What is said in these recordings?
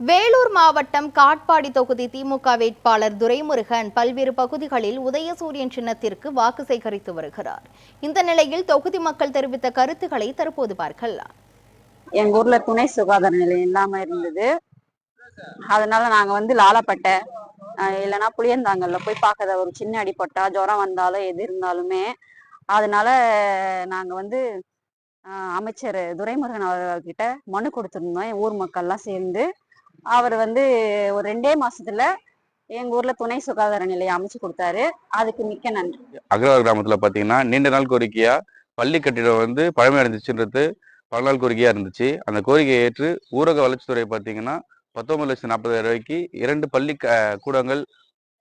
வேலூர் மாவட்டம் காட்பாடி தொகுதி திமுக வேட்பாளர் துரைமுருகன் பல்வேறு பகுதிகளில் உதயசூரியன் சின்னத்திற்கு வாக்கு சேகரித்து வருகிறார். இந்த நிலையில் தொகுதி மக்கள் தெரிவித்த கருத்துக்களை தற்போது பார்க்கலாம். எங்க ஊர்ல துணை சுகாதார நிலையம் இல்லாம இருந்தது. அதனால நாங்க லாலப்பட்டை இல்லைன்னா புளியந்தாங்கல்ல போய் பார்க்கற ஒரு சின்ன அடிப்பட்டா ஜுரம் வந்தாலும் எது இருந்தாலுமே அதனால நாங்க அமைச்சர் துரைமுருகன் அவர்கிட்ட மனு கொடுத்திருந்தோம். ஊர் மக்கள்லாம் சேர்ந்து அவர் ஒரு 2 மாசத்துல எங்க ஊர்ல துணை சுகாதார நிலையம் அமைச்சு கொடுத்தாரு. அதுக்கு மிக்க நன்றி. அக்ரவால் கிராமத்துல பாத்தீங்கன்னா நீண்ட நாள் கோரிக்கையா பள்ளி கட்டிடம் பழமை அடைஞ்சிச்சுன்றது பல நாள் கோரிக்கையா இருந்துச்சு. அந்த கோரிக்கையை ஏற்று ஊரக வளர்ச்சித்துறை பாத்தீங்கன்னா 19,40,000 ரூபாய்க்கு 2 பள்ளி கூடங்கள்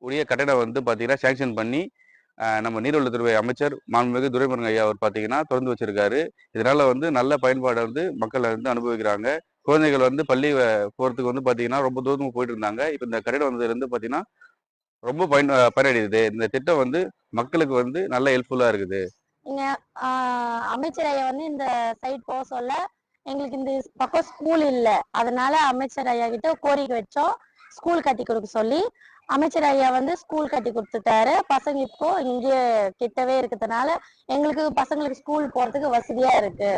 உரிய கட்டடம் பாத்தீங்கன்னா சாங்ஷன் பண்ணி நம்ம நீர்வளத்துறை அமைச்சர் மாண்புமிகு துரைமுருகன் ஐயா அவர் பாத்தீங்கன்னா திறந்து வச்சிருக்காரு. இதனால நல்ல பயன்பாடு மக்கள் அனுபவிக்கிறாங்க. குழந்தைகள் பள்ளி போறதுக்கு பாத்தீங்கன்னா ரொம்ப தூரம் போயிட்டு இருந்தாங்க. இப்ப இந்த கட்டிடம் வந்ததுல பாத்தீங்கன்னா ரொம்ப பயனடையுது. இந்த திட்டம் மக்களுக்கு நல்ல ஹெல்ப்ஃபுல்லா இருக்குது. இங்க அமைச்சர் ஐயா இந்த சைட் போக சொல்ல எங்களுக்கு இந்த பக்கம் ஸ்கூல் இல்லை. அதனால அமைச்சர் ஐயா கிட்ட கோரிக்கை வச்சோம் ஸ்கூல் கட்டி கொடுக்க சொல்லி. அமைச்சர் ஐயா ஸ்கூல் கட்டி கொடுத்துட்டாரு. பசங்க இப்போ இங்கே கிட்டவே இருக்கிறதுனால எங்களுக்கு பசங்களுக்கு ஸ்கூல் போறதுக்கு வசதியா இருக்கு.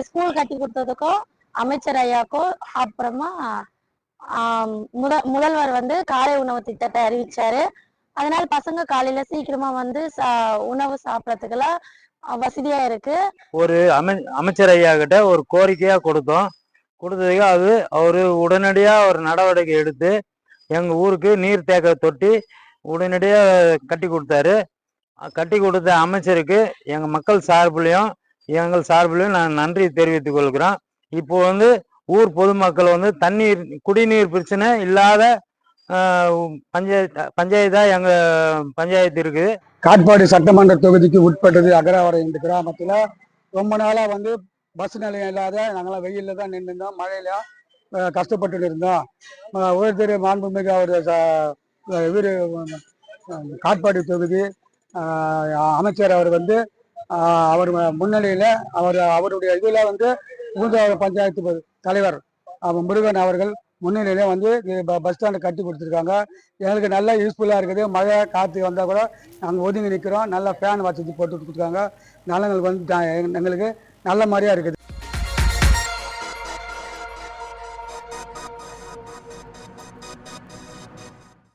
ஸ்கூல் கட்டி கொடுத்ததுக்கும் அமைச்சர் ஐயாக்கும் அப்புறமா முதல்வர் காலை உணவு திட்டத்தை அறிவிச்சாரு. அதனால பசங்க காலையில சீக்கிரமா உணவு சாப்பிடறதுக்கெல்லாம் வசதியா இருக்கு. ஒரு அமைச்சர் ஐயா கிட்ட ஒரு கோரிக்கையா கொடுத்ததுக்கு அவரு உடனடியா ஒரு நடவடிக்கை எடுத்து எங்க ஊருக்கு நீர் தேக்க தொட்டி உடனடியா கட்டி கொடுத்தாரு. கட்டி கொடுத்த அமைச்சருக்கு எங்க மக்கள் சார்பிலையும் எங்கள் சார்பிலையும் நான் நன்றி தெரிவித்துக் கொள்கிறோம். இப்போ ஊர் பொதுமக்கள் தண்ணீர் குடிநீர் பிரச்சனை இல்லாத பஞ்சாயத்தா எங்க பஞ்சாயத்து இருக்குது. காட்பாடி சட்டமன்ற தொகுதிக்கு உட்பட்டது அகராவரம் இந்த கிராமத்துல ரொம்ப நாளா பஸ் நிலையம் இல்லாத நாங்களாம் வெயில்ல தான் நின்றுருந்தோம். மழையில கஷ்டப்பட்டு இருந்தோம். ஒவ்வொருத்தர் மாண்புமிகு அவர் இவர் காட்பாடி தொகுதி அமைச்சர் அவர் அவர் முன்னிலையில அவருடைய இதுல மூன்றாவது பஞ்சாயத்து தலைவர் முருகன் அவர்கள் முன்னிலையில பஸ் ஸ்டாண்டு கட்டி கொடுத்துருக்காங்க. எங்களுக்கு நல்லா யூஸ்ஃபுல்லா இருக்குது. மழை காற்று வந்தா கூட நாங்கள் ஒதுங்கி நிற்கிறோம். நல்லா ஃபேன் வசதி போட்டு கொடுத்துருக்காங்க. நலங்கள் எங்களுக்கு நல்ல மாதிரியா இருக்குது.